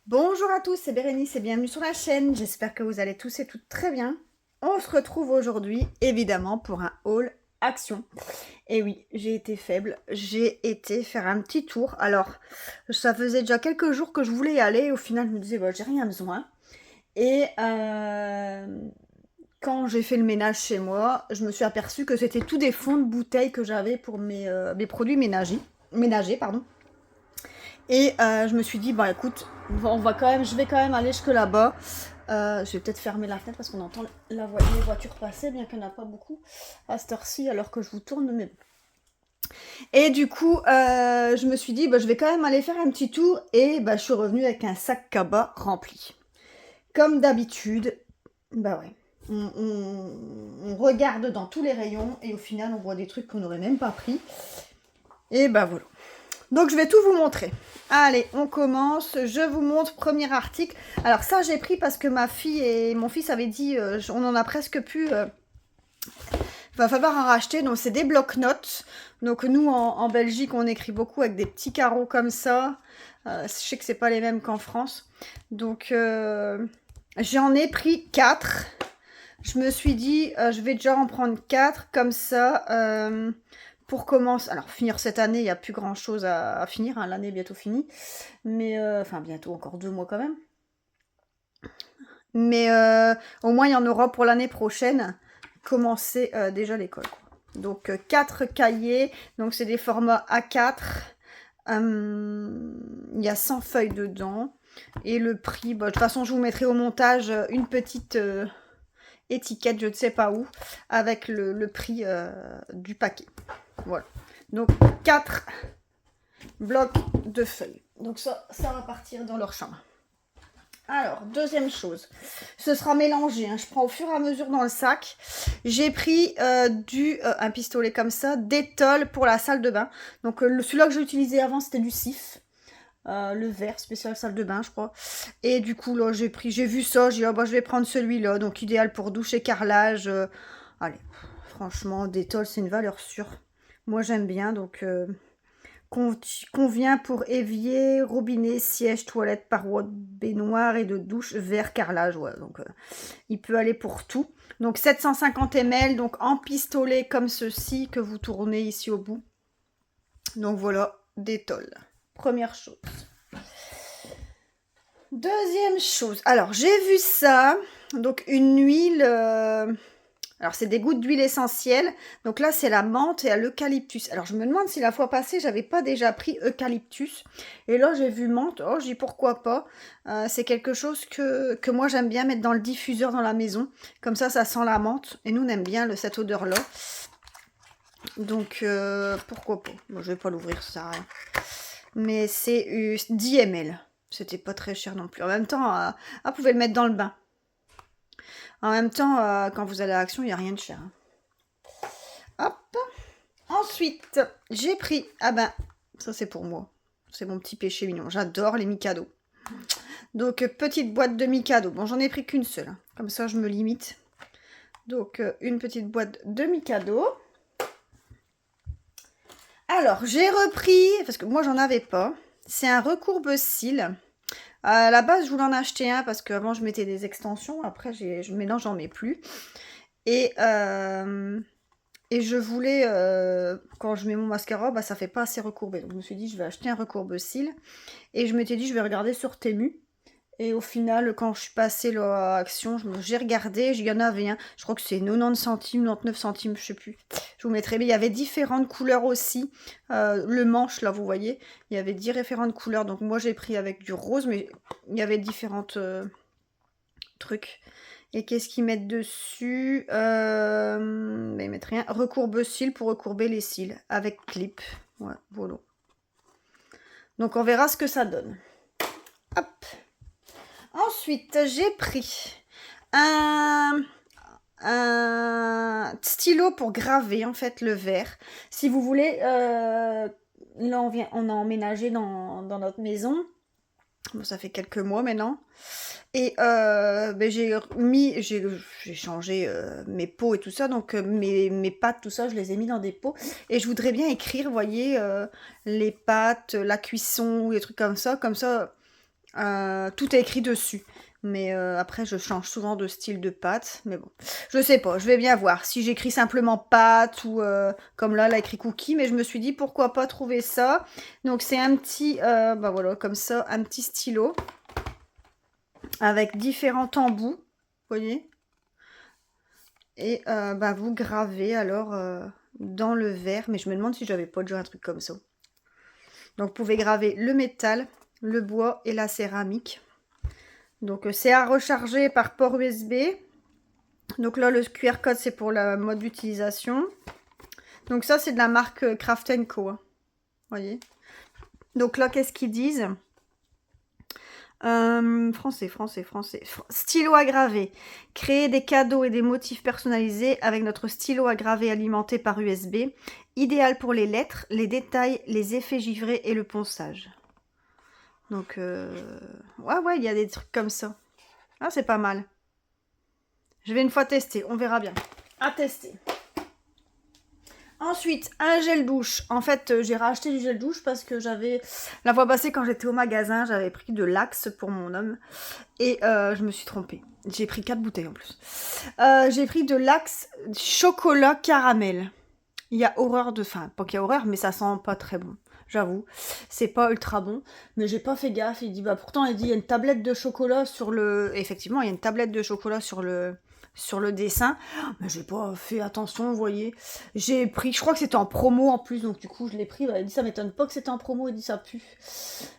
Bonjour à tous, c'est Bérénice et bienvenue sur la chaîne. J'espère que vous allez tous et toutes très bien. On se retrouve aujourd'hui, évidemment, pour un haul action. Et oui, j'ai été faible. J'ai été faire un petit tour. Alors, ça faisait déjà quelques jours que je voulais y aller. Au final, je me disais, bah, j'ai rien besoin. Et quand j'ai fait le ménage chez moi, je me suis aperçue que c'était tous des fonds de bouteilles que j'avais pour mes produits ménagers, pardon. Et je me suis dit, bah écoute, je vais quand même aller jusque là-bas. Je vais peut-être fermer la fenêtre parce qu'on entend les voitures passer, bien qu'il n'y en a pas beaucoup à cette heure-ci, alors que je vous tourne. Mais... Et du coup, je me suis dit, bah, je vais quand même aller faire un petit tour. Et bah, je suis revenue avec un sac cabas rempli. Comme d'habitude, bah ouais. On regarde dans tous les rayons et au final, on voit des trucs qu'on n'aurait même pas pris. Et bah voilà. Donc je vais tout vous montrer. Allez, on commence. Je vous montre premier article. Alors ça j'ai pris parce que ma fille et mon fils avaient dit on en a presque plus. Va falloir en racheter. Donc c'est des bloc-notes. Donc nous en Belgique on écrit beaucoup avec des petits carreaux comme ça. Je sais que c'est pas les mêmes qu'en France. Donc j'en ai pris 4. Je me suis dit je vais déjà en prendre 4 comme ça. Pour commencer, alors finir cette année, il n'y a plus grand chose à finir, hein, l'année est bientôt finie, mais enfin bientôt encore 2 mois quand même. Mais au moins il y en aura pour l'année prochaine, commencer déjà l'école. Donc 4 cahiers, donc c'est des formats A4, il y a 100 feuilles dedans, et le prix, bah, de toute façon je vous mettrai au montage une petite étiquette, je ne sais pas où, avec le prix du paquet. Voilà. Donc 4 blocs de feuilles. Donc ça va partir dans leur chambre. Alors, deuxième chose, ce sera mélangé. Hein. Je prends au fur et à mesure dans le sac. J'ai pris un pistolet comme ça, Dettol pour la salle de bain. Donc celui-là que j'ai utilisé avant, c'était du Cif. Le vert spécial salle de bain je crois, et du coup là j'ai vu ça, j'ai dit oh, bah, je vais prendre celui-là, donc idéal pour douche et carrelage. Allez, franchement Dettol c'est une valeur sûre, moi j'aime bien, donc convient pour évier, robinet, siège, toilette, paroi, baignoire et de douche, vert carrelage, ouais, donc il peut aller pour tout. Donc 750 ml, donc en pistolet comme ceci que vous tournez ici au bout. Donc voilà, Dettol. Première chose. Deuxième chose. Alors, j'ai vu ça. Donc, une huile... alors, c'est des gouttes d'huile essentielle. Donc là, c'est la menthe et l'eucalyptus. Alors, je me demande si la fois passée, j'avais pas déjà pris eucalyptus. Et là, j'ai vu menthe. Oh, j'ai dit pourquoi pas. C'est quelque chose que moi, j'aime bien mettre dans le diffuseur dans la maison. Comme ça sent la menthe. Et nous, on aime bien cette odeur-là. Donc, pourquoi pas. Bon, je vais pas l'ouvrir, ça sert à rien. Mais c'est 10 ml. C'était pas très cher non plus. En même temps, vous pouvez le mettre dans le bain. En même temps, quand vous allez à Action, il n'y a rien de cher. Hein. Hop. Ensuite, j'ai pris... Ah ben, ça c'est pour moi. C'est mon petit péché mignon. J'adore les Mikado. Donc, petite boîte de Mikado. Bon, j'en ai pris qu'une seule. Hein. Comme ça, je me limite. Donc, une petite boîte de Mikado. Alors, j'ai repris, parce que moi, j'en avais pas. C'est un recourbe-cils. À la base, je voulais en acheter un parce qu'avant, je mettais des extensions. Après, maintenant, j'en mets plus. Et je voulais, quand je mets mon mascara, bah, ça fait pas assez recourbé. Donc, je me suis dit, je vais acheter un recourbe-cils. Et je m'étais dit, je vais regarder sur Temu. Et au final, quand je suis passée là, à Action, j'ai regardé, il y en avait un. Je crois que c'est 90 centimes, 99 centimes, je sais plus. Je vous mettrai, mais il y avait différentes couleurs aussi. Le manche, là, vous voyez, il y avait différentes couleurs. Donc moi, j'ai pris avec du rose, mais il y avait différentes trucs. Et qu'est-ce qu'ils mettent dessus mais ils mettent rien. Recourbe-cils pour recourber les cils avec clip. Ouais, voilà. Donc on verra ce que ça donne. Hop. Ensuite, j'ai pris un stylo pour graver en fait le verre. Si vous voulez, là on a emménagé dans notre maison. Bon, ça fait quelques mois maintenant. Et ben, j'ai changé mes pots et tout ça, donc mes pâtes, tout ça, je les ai mis dans des pots. Et je voudrais bien écrire, vous voyez, les pâtes, la cuisson, ou des trucs comme ça. Tout est écrit dessus. Mais après, je change souvent de style de pâte. Mais bon, je sais pas, je vais bien voir. Si j'écris simplement pâte ou comme là, elle a écrit cookie. Mais je me suis dit, pourquoi pas trouver ça. Donc, c'est un petit, bah voilà, comme ça, un petit stylo. Avec différents embouts, vous voyez. Et bah, vous gravez alors dans le verre. Mais je me demande si j'avais pas déjà un truc comme ça. Donc, vous pouvez graver le métal, le bois et la céramique. Donc, c'est à recharger par port USB. Donc là, le QR code, c'est pour le mode d'utilisation. Donc ça, c'est de la marque Craft & Co. Vous voyez. Donc là, qu'est-ce qu'ils disent? Français. Stylo à graver. Créer des cadeaux et des motifs personnalisés avec notre stylo à graver alimenté par USB. Idéal pour les lettres, les détails, les effets givrés et le ponçage. Donc, ouais, il y a des trucs comme ça. Ah, c'est pas mal. Je vais une fois tester, on verra bien. À tester. Ensuite, un gel douche. En fait, j'ai racheté du gel douche parce que j'avais... La fois passée, quand j'étais au magasin, j'avais pris de l'Axe pour mon homme. Et je me suis trompée. J'ai pris 4 bouteilles en plus. J'ai pris de l'Axe chocolat caramel. Il y a horreur de... Enfin, pas qu'il y a horreur, mais ça sent pas très bon. J'avoue, c'est pas ultra bon, mais j'ai pas fait gaffe. Il dit, bah pourtant, il dit, il y a une tablette de chocolat sur le... Effectivement, il y a une tablette de chocolat sur le dessin, mais j'ai pas fait attention, vous voyez. J'ai pris, je crois que c'était en promo en plus, donc du coup, je l'ai pris. Il dit, ça m'étonne pas que c'était en promo, il dit, ça pue.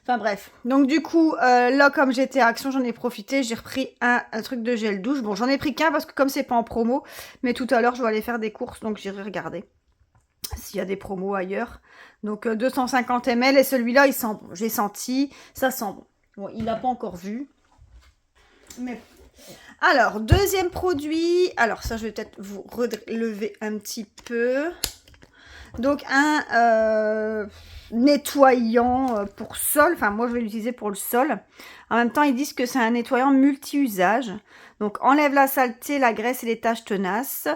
Enfin bref, donc du coup, là, comme j'étais à Action, j'en ai profité, j'ai repris un truc de gel douche. Bon, j'en ai pris qu'un parce que comme c'est pas en promo, mais tout à l'heure, je vais aller faire des courses, donc j'irai regarder s'il y a des promos ailleurs. Donc 250 ml et celui-là il sent bon. J'ai senti, ça sent bon. Bon, il n'a pas encore vu. Mais alors, deuxième produit. Alors ça, je vais peut-être vous relever un petit peu. Donc un nettoyant pour sol. Enfin, moi je vais l'utiliser pour le sol. En même temps, ils disent que c'est un nettoyant multi-usage. Donc enlève la saleté, la graisse et les taches tenaces.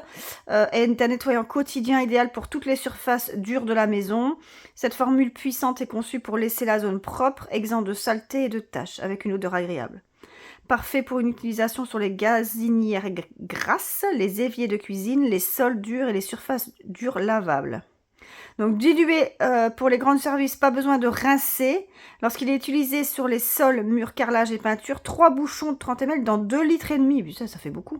Est un nettoyant quotidien idéal pour toutes les surfaces dures de la maison. Cette formule puissante est conçue pour laisser la zone propre, exempt de saleté et de taches, avec une odeur agréable. Parfait pour une utilisation sur les gazinières grasses, les éviers de cuisine, les sols durs et les surfaces dures lavables. Donc dilué pour les grands services, pas besoin de rincer. Lorsqu'il est utilisé sur les sols, murs, carrelage et peinture, 3 bouchons de 30 ml dans 2,5 litres. Ça fait beaucoup.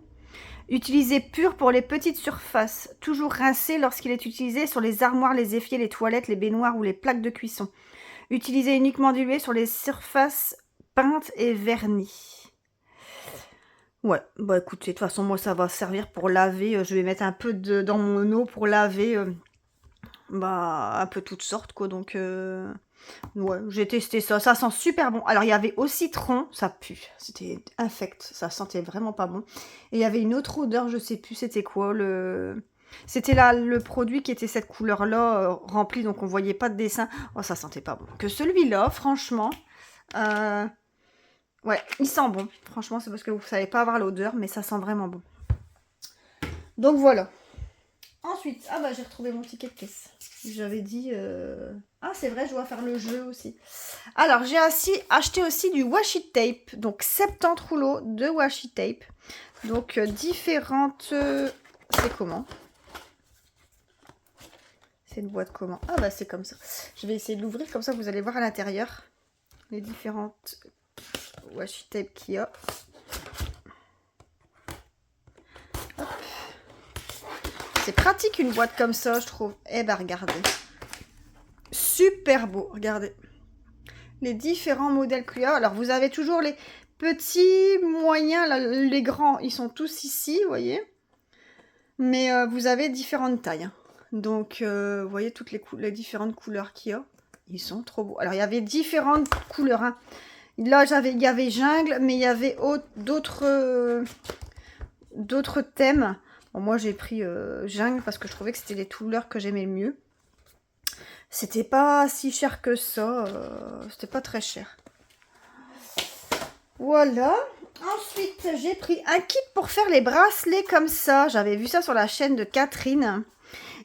Utilisé pur pour les petites surfaces. Toujours rincé lorsqu'il est utilisé sur les armoires, les éviers, les toilettes, les baignoires ou les plaques de cuisson. Utilisé uniquement dilué sur les surfaces peintes et vernies. Ouais, bah écoutez, de toute façon, moi, ça va servir pour laver. Je vais mettre un peu dans mon eau pour laver bah, un peu toutes sortes, quoi. Donc, ouais, j'ai testé ça. Ça sent super bon. Alors, il y avait au citron, ça pue. C'était infect, ça sentait vraiment pas bon. Et il y avait une autre odeur, je sais plus c'était quoi. C'était là le produit qui était cette couleur-là, rempli, donc on voyait pas de dessin. Oh, ça sentait pas bon. Que celui-là, franchement... ouais, il sent bon. Franchement, c'est parce que vous ne savez pas avoir l'odeur, mais ça sent vraiment bon. Donc voilà. Ensuite, ah bah j'ai retrouvé mon ticket de caisse. J'avais dit... Ah c'est vrai, je dois faire le jeu aussi. Alors, j'ai acheté aussi du washi tape. Donc 70 rouleaux de washi tape. Donc différentes... c'est comment? C'est une boîte comment? Ah bah c'est comme ça. Je vais essayer de l'ouvrir, comme ça vous allez voir à l'intérieur les différentes... washi tape qu'il y a. C'est pratique une boîte comme ça, je trouve. Eh ben regardez. Super beau, regardez. Les différents modèles qu'il y a. Alors vous avez toujours les petits, moyens, là, les grands, ils sont tous ici, vous voyez. Mais vous avez différentes tailles. Donc vous voyez toutes les différentes couleurs qu'il y a. Ils sont trop beaux. Alors il y avait différentes couleurs, hein. Là, il y avait jungle, mais il y avait d'autres thèmes. Bon, moi, j'ai pris jungle parce que je trouvais que c'était les couleurs que j'aimais le mieux. C'était pas si cher que ça. C'était pas très cher. Voilà. Ensuite, j'ai pris un kit pour faire les bracelets comme ça. J'avais vu ça sur la chaîne de Catherine.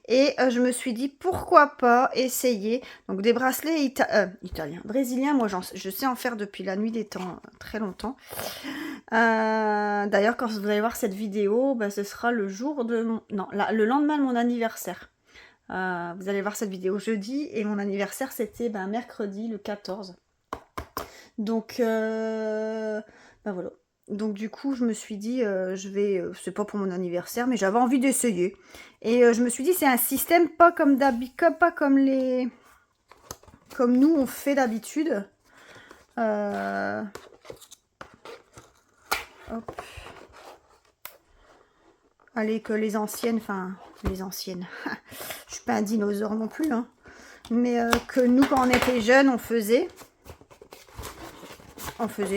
Et je me suis dit, pourquoi pas essayer. Donc des bracelets italiens, brésiliens, moi je sais en faire depuis la nuit des temps, très longtemps. D'ailleurs, quand vous allez voir cette vidéo, bah, ce sera le jour de mon... Non, le lendemain de mon anniversaire. Vous allez voir cette vidéo jeudi, et mon anniversaire c'était mercredi le 14. Donc, bah voilà. Donc du coup, je me suis dit, c'est pas pour mon anniversaire, mais j'avais envie d'essayer. Et je me suis dit, c'est un système pas comme d'habitude, pas comme comme nous on fait d'habitude. Hop. Allez, que les anciennes, enfin, les anciennes. Je suis pas un dinosaure non plus, hein. Mais que nous, quand on était jeunes, on faisait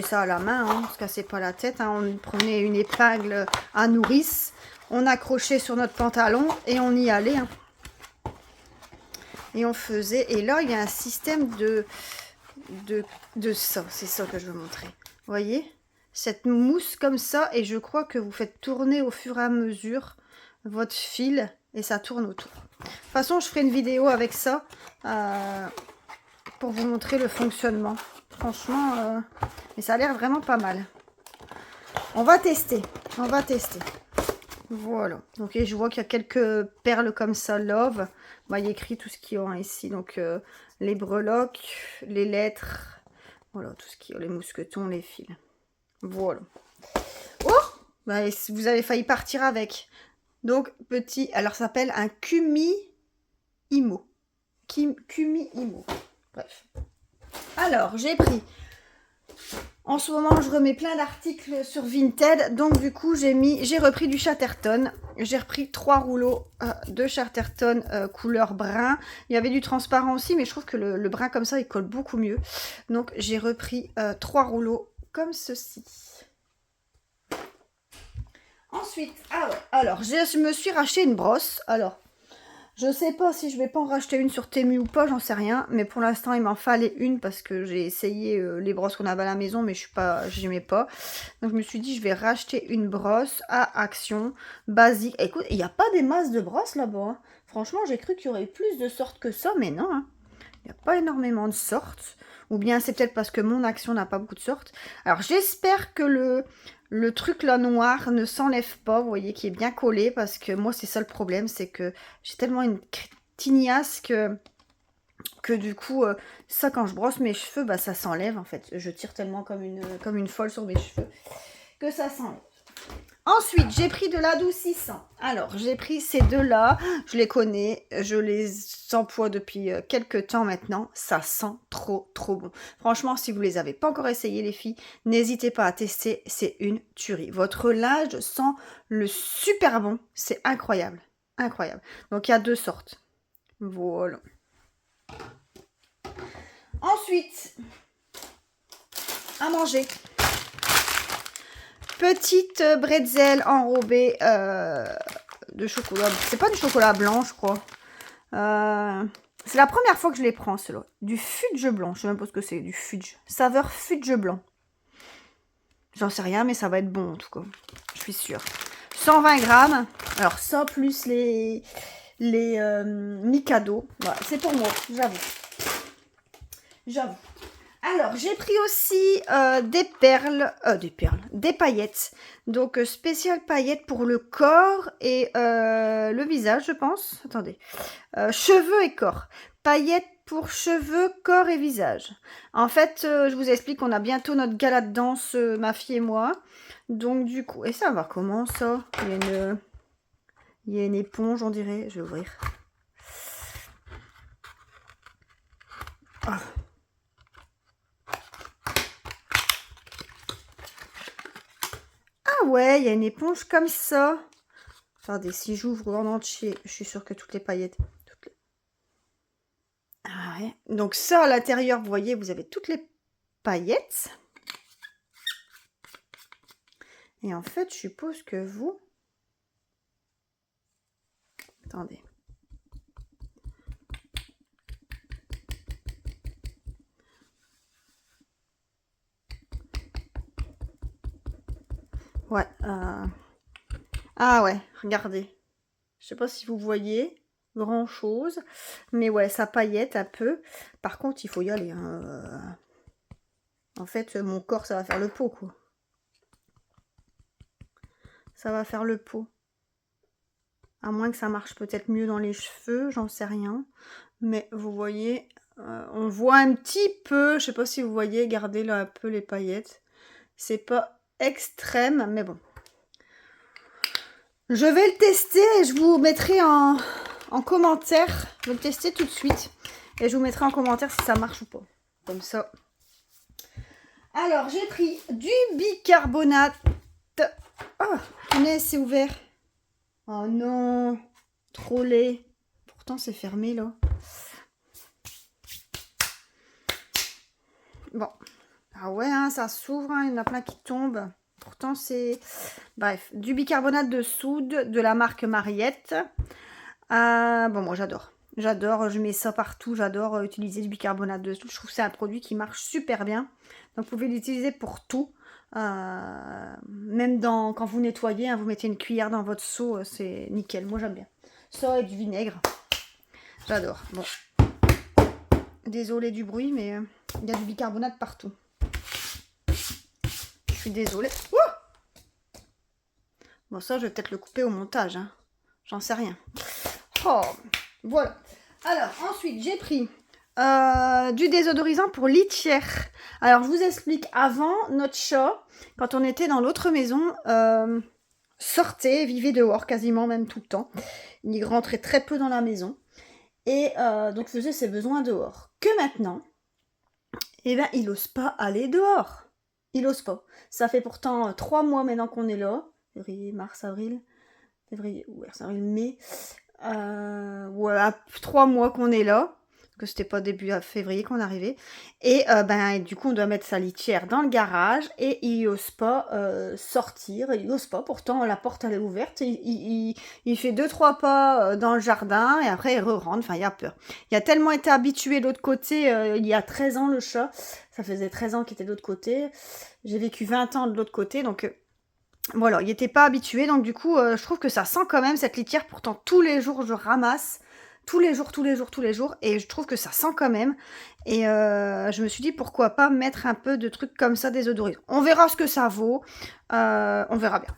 ça à la main, hein, on se cassait pas la tête, hein. On prenait une épingle à nourrice, on accrochait sur notre pantalon et on y allait, hein. Et on faisait, et là il y a un système de ça, c'est ça que je veux montrer. Vous voyez, cette mousse comme ça, et je crois que vous faites tourner au fur et à mesure votre fil et ça tourne autour. De toute façon, je ferai une vidéo avec ça pour vous montrer le fonctionnement. Franchement, mais ça a l'air vraiment pas mal. On va tester. Voilà. Donc, et je vois qu'il y a quelques perles comme ça, love. Bah, il y a écrit tout ce qu'il y a ici. Donc, les breloques, les lettres. Voilà, tout ce qu'il y a, les mousquetons, les fils. Voilà. Oh, bah, vous avez failli partir avec. Donc, petit, alors ça s'appelle un Kumi Imo. Kumi Imo. Bref. Alors, j'ai pris... En ce moment, je remets plein d'articles sur Vinted. Donc, du coup, j'ai repris du Chatterton. J'ai repris 3 rouleaux de Chatterton couleur brun. Il y avait du transparent aussi, mais je trouve que le brun comme ça, il colle beaucoup mieux. Donc, j'ai repris 3 rouleaux comme ceci. Ensuite, alors, je me suis racheté une brosse. Alors, je sais pas si je vais pas en racheter une sur Temu ou pas, j'en sais rien. Mais pour l'instant, il m'en fallait une parce que j'ai essayé les brosses qu'on avait à la maison, mais j'aimais pas. Donc je me suis dit, je vais racheter une brosse à Action, basique. Écoute, il n'y a pas des masses de brosses là-bas, hein. Franchement, j'ai cru qu'il y aurait plus de sortes que ça, mais non, hein. Il n'y a pas énormément de sortes. Ou bien c'est peut-être parce que mon Action n'a pas beaucoup de sortes. Alors j'espère que le truc là noir ne s'enlève pas, vous voyez, qui est bien collé, parce que moi c'est ça le problème, c'est que j'ai tellement une tignasse que du coup, ça quand je brosse mes cheveux, bah ça s'enlève en fait. Je tire tellement comme une folle sur mes cheveux que ça s'enlève. Ensuite, j'ai pris de l'adoucissant. Alors, j'ai pris ces deux-là. Je les connais. Je les emploie depuis quelques temps maintenant. Ça sent trop, trop bon. Franchement, si vous ne les avez pas encore essayés, les filles, n'hésitez pas à tester. C'est une tuerie. Votre linge sent le super bon. C'est incroyable. Incroyable. Donc, il y a 2 sortes. Voilà. Ensuite, à manger. Petite bretzel enrobée de chocolat. C'est pas du chocolat blanc, je crois. C'est la première fois que je les prends, ceux-là. Du fudge blanc. Je sais même pas ce que c'est, du fudge. Saveur fudge blanc. J'en sais rien, mais ça va être bon en tout cas. Je suis sûre. 120 grammes. Alors ça, plus les Mikado. Voilà, c'est pour moi, j'avoue. J'avoue. Alors, j'ai pris aussi des paillettes. Donc, spécial paillettes pour le corps et le visage, je pense. Attendez. Cheveux et corps. Paillettes pour cheveux, corps et visage. En fait, je vous explique qu'on a bientôt notre gala de danse, ma fille et moi. Donc, du coup... Et ça va comment, ça? Il y a une éponge, on dirait. Je vais ouvrir. Ah. Ah ouais, il y a une éponge comme ça. Attendez, si j'ouvre en entier, je suis sûre que toutes les paillettes... Ah ouais. Donc ça, à l'intérieur, vous voyez, vous avez toutes les paillettes. Et en fait, je suppose que vous... Attendez. Ouais. Ah ouais, regardez. Je sais pas si vous voyez. grand chose. Mais ouais, ça paillette un peu. Par contre, il faut y aller. Hein. En fait, mon corps, ça va faire le pot, quoi. Ça va faire le pot. À moins que ça marche peut-être mieux dans les cheveux, j'en sais rien. Mais vous voyez, on voit un petit peu, je sais pas si vous voyez, regardez là un peu les paillettes. C'est pas extrême, mais bon. Je vais le tester et je vous mettrai en commentaire. Je vais le tester tout de suite. Et je vous mettrai en commentaire si ça marche ou pas. Comme ça. Alors, j'ai pris du bicarbonate. Oh, punaise, c'est ouvert. Oh non, trop laid. Pourtant, c'est fermé, là. Bon. Ah ouais, hein, ça s'ouvre, hein, il y en a plein qui tombent. Pourtant, c'est... Bref, du bicarbonate de soude de la marque Mariette. Bon, moi, j'adore. J'adore, je mets ça partout. J'adore utiliser du bicarbonate de soude. Je trouve que c'est un produit qui marche super bien. Donc, vous pouvez l'utiliser pour tout. Même quand vous nettoyez, hein, vous mettez une cuillère dans votre seau, c'est nickel. Moi, j'aime bien. Ça et du vinaigre. J'adore. Bon. Désolée du bruit, mais il y a du bicarbonate partout. Je suis désolée. Ouh, bon, ça, je vais peut-être le couper au montage. Hein. J'en sais rien. Oh, voilà. Alors, ensuite, j'ai pris du désodorisant pour litière. Alors, je vous explique. Avant, notre chat, quand on était dans l'autre maison, sortait, vivait dehors quasiment, même tout le temps. Il rentrait très peu dans la maison. Et donc, faisait ses besoins dehors. Que maintenant, eh ben, il n'ose pas aller dehors. Il n'ose pas. Ça fait pourtant 3 mois maintenant qu'on est là. Février, mars, avril. Février, mars, avril, mai. Voilà, 3 mois qu'on est là. Parce que c'était pas début février qu'on arrivait. Et du coup, on doit mettre sa litière dans le garage. Et il n'ose pas sortir. Il n'ose pas. Pourtant, la porte, elle est ouverte. Il fait 2-3 pas dans le jardin. Et après, il re-rentre. Enfin, il a peur. Il a tellement été habitué de l'autre côté. Il y a 13 ans, le chat. Ça faisait 13 ans qu'il était de l'autre côté. J'ai vécu 20 ans de l'autre côté. Donc... voilà, il n'était pas habitué, donc du coup, je trouve que ça sent quand même cette litière. Pourtant, tous les jours, je ramasse. Tous les jours. Et je trouve que ça sent quand même. Et je me suis dit, pourquoi pas mettre un peu de trucs comme ça désodorisants. On verra ce que ça vaut. On verra bien.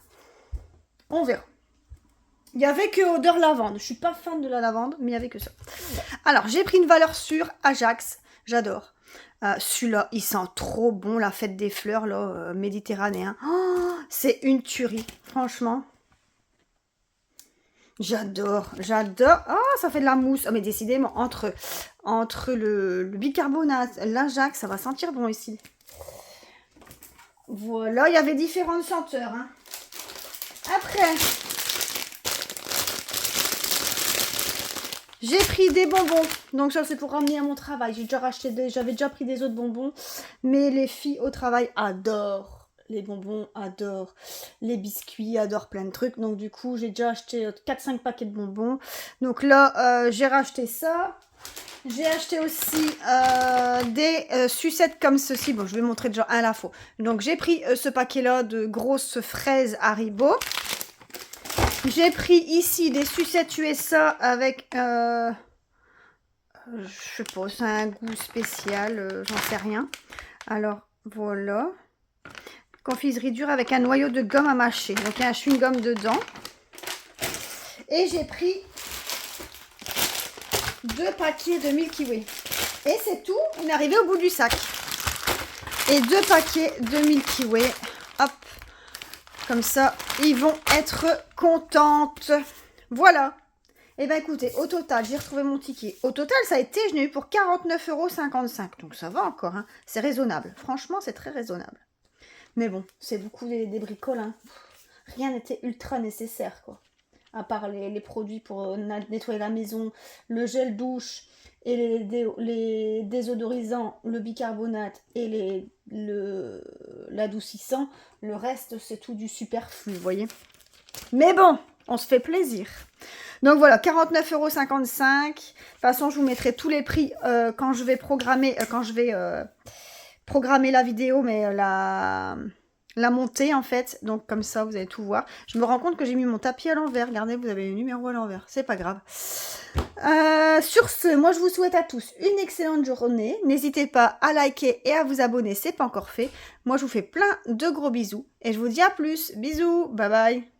On verra. Il n'y avait que odeur lavande. Je suis pas fan de la lavande, mais il n'y avait que ça. Alors, j'ai pris une valeur sûre, Ajax. J'adore. Celui-là, il sent trop bon, la fête des fleurs, là, méditerranéen. Oh, c'est une tuerie, franchement. J'adore. Oh, ça fait de la mousse. Oh, mais décidément, entre le bicarbonate, l'Ajax, ça va sentir bon ici. Voilà, il y avait différentes senteurs. Hein. Après, j'ai pris des bonbons. Donc ça, c'est pour ramener à mon travail. J'avais déjà pris des autres bonbons. Mais les filles au travail adorent les bonbons, adorent les biscuits, adorent plein de trucs. Donc du coup, j'ai déjà acheté 4-5 paquets de bonbons. Donc là, j'ai racheté ça. J'ai acheté aussi des sucettes comme ceci. Bon, je vais montrer déjà un à la fois. Donc j'ai pris ce paquet-là de grosses fraises Haribo. J'ai pris ici des sucettes USA avec, je sais pas, c'est un goût spécial, j'en sais rien. Alors, voilà. Confiserie dure avec un noyau de gomme à mâcher. Donc, il y a un chewing-gum dedans. Et j'ai pris 2 paquets de Milky Way. Et c'est tout, on est arrivé au bout du sac. Et 2 paquets de Milky Way. Hop. Comme ça, ils vont être contentes. Voilà. Et bien écoutez, au total, j'ai retrouvé mon ticket. Au total, ça a été, je n'ai eu pour 49,55 €. Donc ça va encore, hein. C'est raisonnable. Franchement, c'est très raisonnable. Mais bon, c'est beaucoup des bricoles. Hein. Rien n'était ultra nécessaire, quoi. À part les produits pour nettoyer la maison, le gel douche et les désodorisants, le bicarbonate et l'adoucissant. Le reste, c'est tout du superflu, vous voyez. Mais bon, on se fait plaisir. Donc voilà, 49,55 €. De toute façon, je vous mettrai tous les prix quand je vais programmer, programmer la vidéo, mais la montée en fait, donc comme ça vous allez tout voir. Je me rends compte que j'ai mis mon tapis à l'envers, regardez vous avez le numéro à l'envers, c'est pas grave. Sur ce, moi je vous souhaite à tous une excellente journée, n'hésitez pas à liker et à vous abonner, c'est pas encore fait. Moi je vous fais plein de gros bisous et je vous dis à plus, bisous, bye bye.